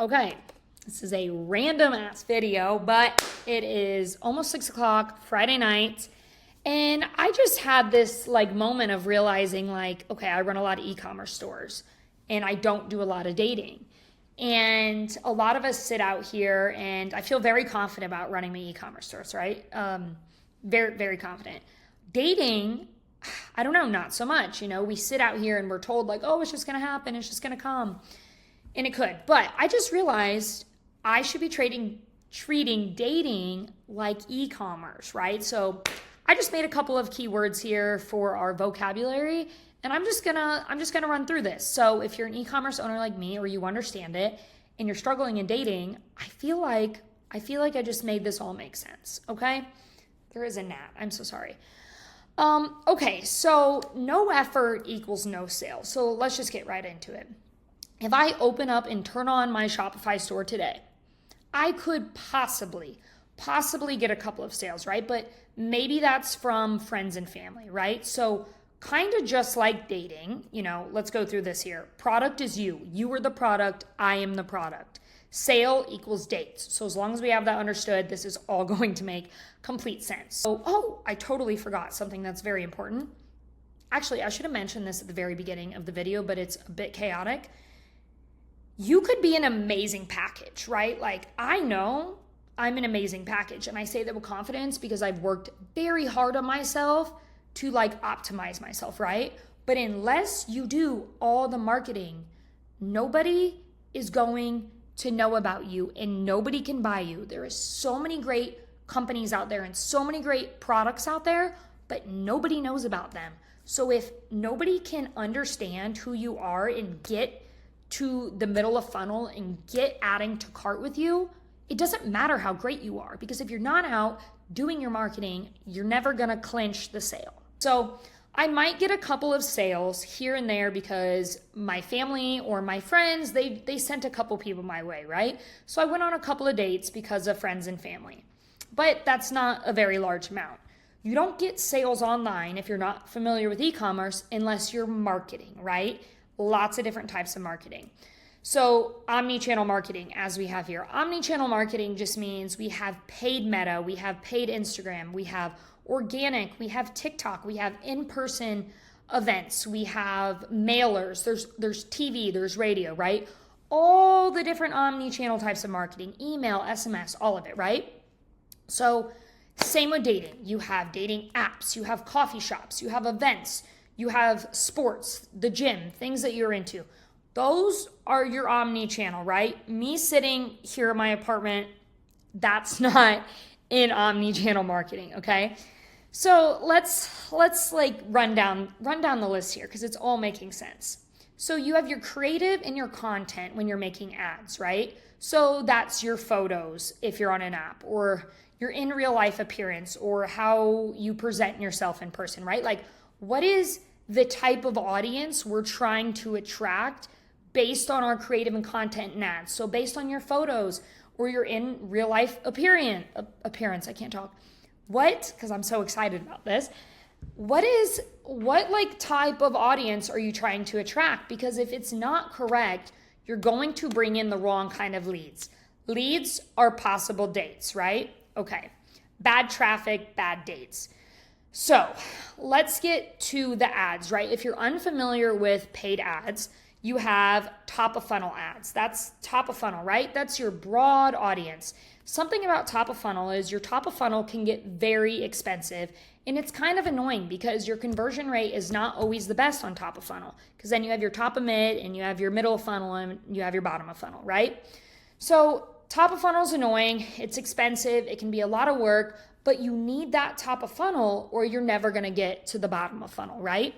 Okay, this is a random ass video, but it is almost 6 o'clock Friday night. And I just had this moment of realizing okay, I run a lot of e-commerce stores and I don't do a lot of dating. And a lot of us sit out here and I feel very confident about running my e-commerce stores, right? Very, very confident. Dating, I don't know, not so much. We sit out here and we're told oh, it's just going to happen. It's just going to come. And it could. But I just realized I should be treating dating like e-commerce, right? So I just made a couple of keywords here for our vocabulary, and I'm just gonna run through this. So if you're an e-commerce owner like me, or you understand it, and you're struggling in dating, I feel like I just made this all make sense. Okay, there is a gnat. I'm so sorry. Okay, so no effort equals no sale. So let's just get right into it. If I open up and turn on my Shopify store today, I could possibly get a couple of sales, right? But maybe that's from friends and family, right? So kind of just like dating, let's go through this here. Product is you. You are the product. I am the product. Sale equals dates. So as long as we have that understood, this is all going to make complete sense. So, I totally forgot something that's very important. Actually, I should have mentioned this at the very beginning of the video, but it's a bit chaotic. You could be an amazing package, right? I know I'm an amazing package, and I say that with confidence because I've worked very hard on myself to optimize myself, right? But unless you do all the marketing, nobody is going to know about you and nobody can buy you. There is so many great companies out there and so many great products out there, but nobody knows about them. So if nobody can understand who you are and get to the middle of funnel and get adding to cart with you, it doesn't matter how great you are, because if you're not out doing your marketing, you're never gonna clinch the sale. So I might get a couple of sales here and there because my family or my friends, they sent a couple people my way, right? So I went on a couple of dates because of friends and family, but that's not a very large amount. You don't get sales online if you're not familiar with e-commerce unless you're marketing, right? Lots of different types of marketing. So omni-channel marketing, as we have here. Omni-channel marketing just means we have paid Meta, we have paid Instagram, we have organic, we have TikTok, we have in-person events, we have mailers, there's TV, there's radio, right? All the different omni-channel types of marketing, email, SMS, all of it, right? So same with dating. You have dating apps, you have coffee shops, you have events, you have sports, the gym, things that you're into. Those are your omni-channel, right? Me sitting here in my apartment, that's not in omni-channel marketing, okay? So let's run down the list here because it's all making sense. So you have your creative and your content when you're making ads, right? So that's your photos if you're on an app, or your in real life appearance, or how you present yourself in person, right? What is the type of audience we're trying to attract based on our creative and content and ads? So based on your photos or your in real life appearance, I can't talk. Because I'm so excited about this. What type of audience are you trying to attract? Because if it's not correct, you're going to bring in the wrong kind of leads. Leads are possible dates, right? Okay. Bad traffic, bad dates. So let's get to the ads, right? If you're unfamiliar with paid ads, you have top of funnel ads. That's top of funnel, right? That's your broad audience. Something about top of funnel is your top of funnel can get very expensive, and it's kind of annoying because your conversion rate is not always the best on top of funnel, because then you have your top of mid and you have your middle of funnel and you have your bottom of funnel, right? So top of funnel is annoying. It's expensive. It can be a lot of work, but you need that top of funnel or you're never going to get to the bottom of funnel, right?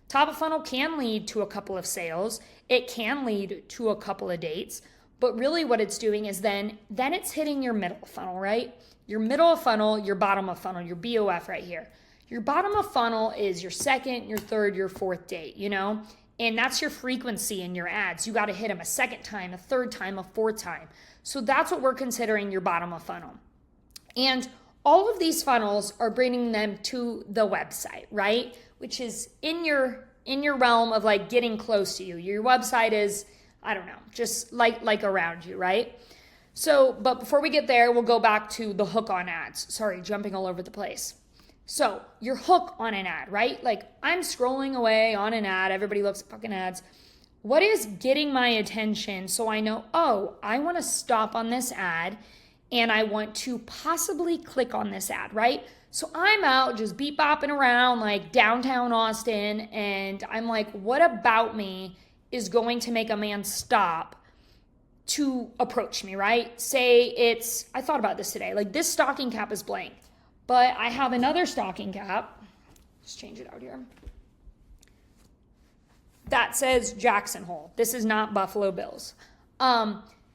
Top of funnel can lead to a couple of sales. It can lead to a couple of dates, but really what it's doing is then it's hitting your middle of funnel, right? Your middle of funnel, your bottom of funnel, your BOF right here. Your bottom of funnel is your second, your third, your fourth date, and that's your frequency in your ads. You got to hit them a second time, a third time, a fourth time. So that's what we're considering your bottom of funnel. And all of these funnels are bringing them to the website, right? Which is in your realm of getting close to you. Your website is I don't know, just like around you, right? So, but before we get there, we'll go back to the hook on ads. Sorry, jumping all over the place. So, your hook on an ad, right? Like, I'm scrolling away on an ad. Everybody looks at fucking ads. What is getting my attention so I know, oh, I want to stop on this ad and I want to possibly click on this ad, right? So I'm out just beep bopping around like downtown Austin, and I'm like, what about me is going to make a man stop to approach me, right? Say I thought about this today, like this stocking cap is blank, but I have another stocking cap. Just change it out here. That says Jackson Hole. This is not Buffalo Bills.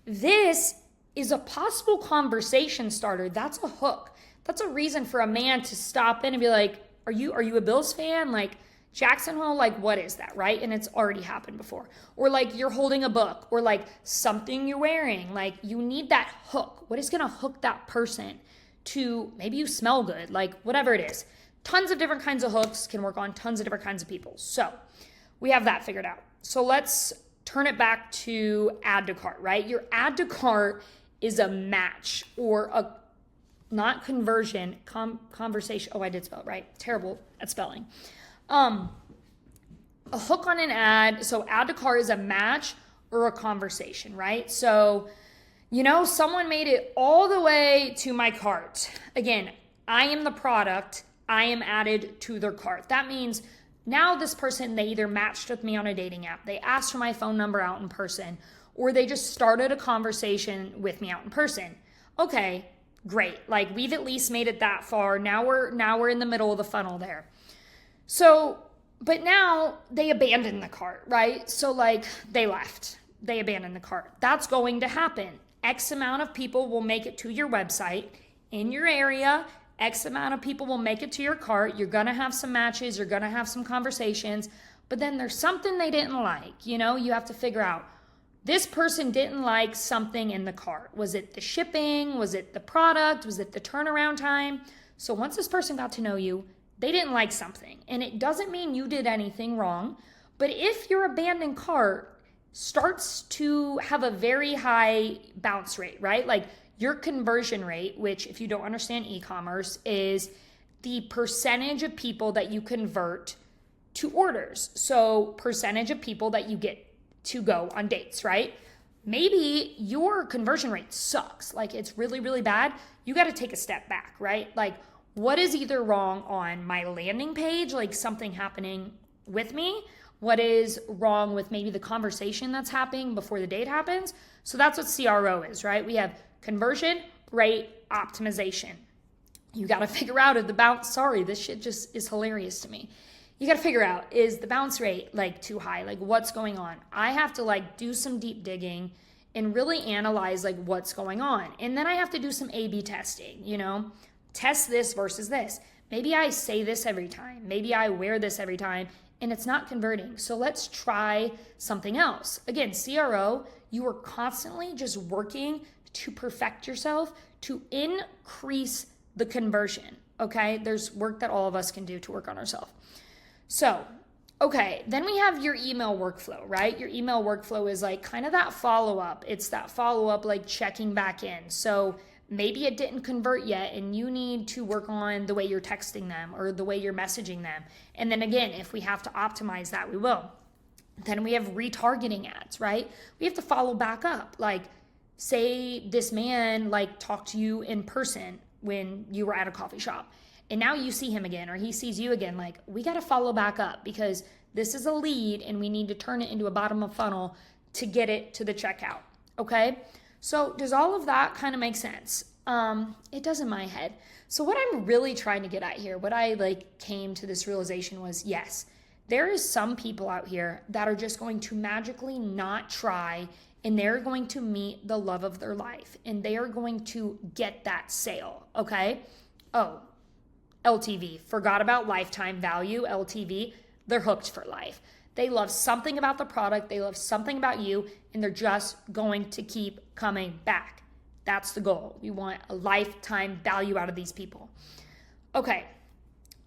This is a possible conversation starter. That's a hook. That's a reason for a man to stop in and be like, are you a Bills fan? Like, Jackson Hole, like, what is that, right? And it's already happened before. Or like you're holding a book, or like something you're wearing. Like, you need that hook. What is gonna hook that person to, maybe you smell good, like whatever it is. Tons of different kinds of hooks can work on tons of different kinds of people. So we have that figured out. So let's turn it back to add to cart, right? Your add to cart is a match, or a, not conversion, conversation. Oh, I did spell it right. Terrible at spelling. A hook on an ad. So add to cart is a match or a conversation, right? So, someone made it all the way to my cart. Again, I am the product. I am added to their cart. That means now this person, they either matched with me on a dating app, they asked for my phone number out in person, or they just started a conversation with me out in person. Okay, great. Like, we've at least made it that far. Now we're in the middle of the funnel there. So, but now they abandoned the cart, right? So like they left, they abandoned the cart. That's going to happen. X amount of people will make it to your website in your area. X amount of people will make it to your cart. You're going to have some matches. You're going to have some conversations. But then there's something they didn't like. You have to figure out, this person didn't like something in the cart. Was it the shipping? Was it the product? Was it the turnaround time? So once this person got to know you, they didn't like something. And it doesn't mean you did anything wrong. But if your abandoned cart starts to have a very high bounce rate, right? Like, your conversion rate, which if you don't understand e-commerce, is the percentage of people that you convert to orders. So percentage of people that you get to go on dates, right? Maybe your conversion rate sucks. Like, it's really, really bad. You got to take a step back, right? Like, what is either wrong on my landing page, like something happening with me? What is wrong with maybe the conversation that's happening before the date happens? So that's what CRO is, right? We have conversion rate optimization. You got to figure out if the bounce, sorry, this shit just is hilarious to me. You got to figure out, is the bounce rate like too high? Like, what's going on? I have to like do some deep digging and really analyze like what's going on. And then I have to do some A/B testing, test this versus this. Maybe I say this every time. Maybe I wear this every time and it's not converting. So let's try something else. Again, CRO, you are constantly just working to perfect yourself, to increase the conversion, okay? There's work that all of us can do to work on ourselves. So, okay, then we have your email workflow, right? Your email workflow is like kind of that follow-up. It's that follow-up, like checking back in. So maybe it didn't convert yet and you need to work on the way you're texting them or the way you're messaging them. And then again, if we have to optimize that, we will. Then we have retargeting ads, right? We have to follow back up. Like, say this man like talked to you in person when you were at a coffee shop, and now you see him again or he sees you again. Like, we got to follow back up because this is a lead and we need to turn it into a bottom of funnel to get it to the checkout. Okay. So does all of that kind of make sense? It does in my head. So what I'm really trying to get at here, what I like came to this realization was, yes, there is some people out here that are just going to magically not try, and they're going to meet the love of their life and they are going to get that sale. Okay. Oh, LTV, forgot about lifetime value. LTV, they're hooked for life. They love something about the product. They love something about you, and they're just going to keep coming back. That's the goal. We want a lifetime value out of these people. Okay,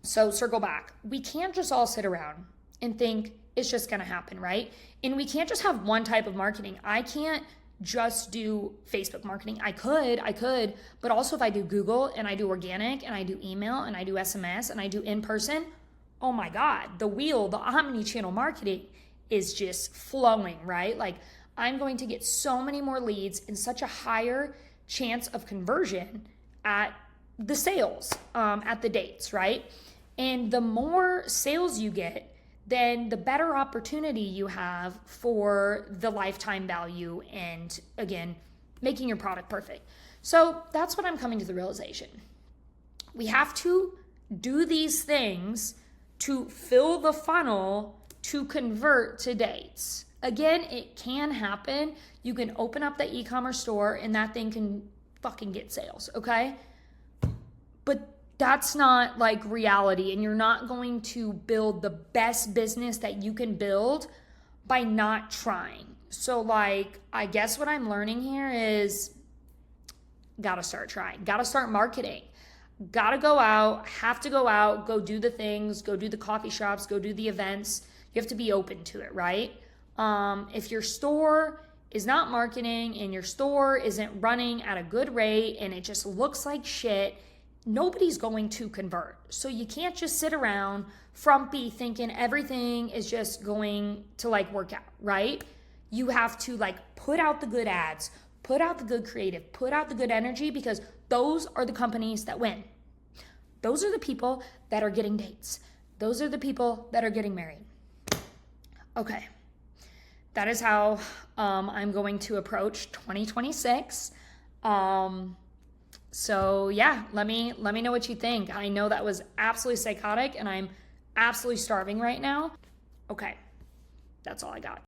so circle back. We can't just all sit around and think it's just gonna happen, right? And we can't just have one type of marketing. I can't just do Facebook marketing. I could, but also if I do Google and I do organic and I do email and I do SMS and I do in person, oh my God, the omni-channel marketing is just flowing, right? Like I'm going to get so many more leads and such a higher chance of conversion at the sales, at the dates, right? And the more sales you get, then the better opportunity you have for the lifetime value and, again, making your product perfect. So that's what I'm coming to the realization. We have to do these things to fill the funnel to convert to dates. Again, it can happen. You can open up the e-commerce store and that thing can fucking get sales, okay? But that's not like reality, and you're not going to build the best business that you can build by not trying. So like, I guess what I'm learning here is gotta start trying, gotta start marketing, gotta go out, have to go out, go do the things, go do the coffee shops, go do the events. You have to be open to it, right? If your store is not marketing and your store isn't running at a good rate and it just looks like shit, nobody's going to convert. So you can't just sit around frumpy thinking everything is just going to like work out, right? You have to like put out the good ads, put out the good creative, put out the good energy, because those are the companies that win. Those are the people that are getting dates. Those are the people that are getting married. Okay. That is how I'm going to approach 2026. So yeah, let me know what you think. I know that was absolutely psychotic and I'm absolutely starving right now. Okay, that's all I got.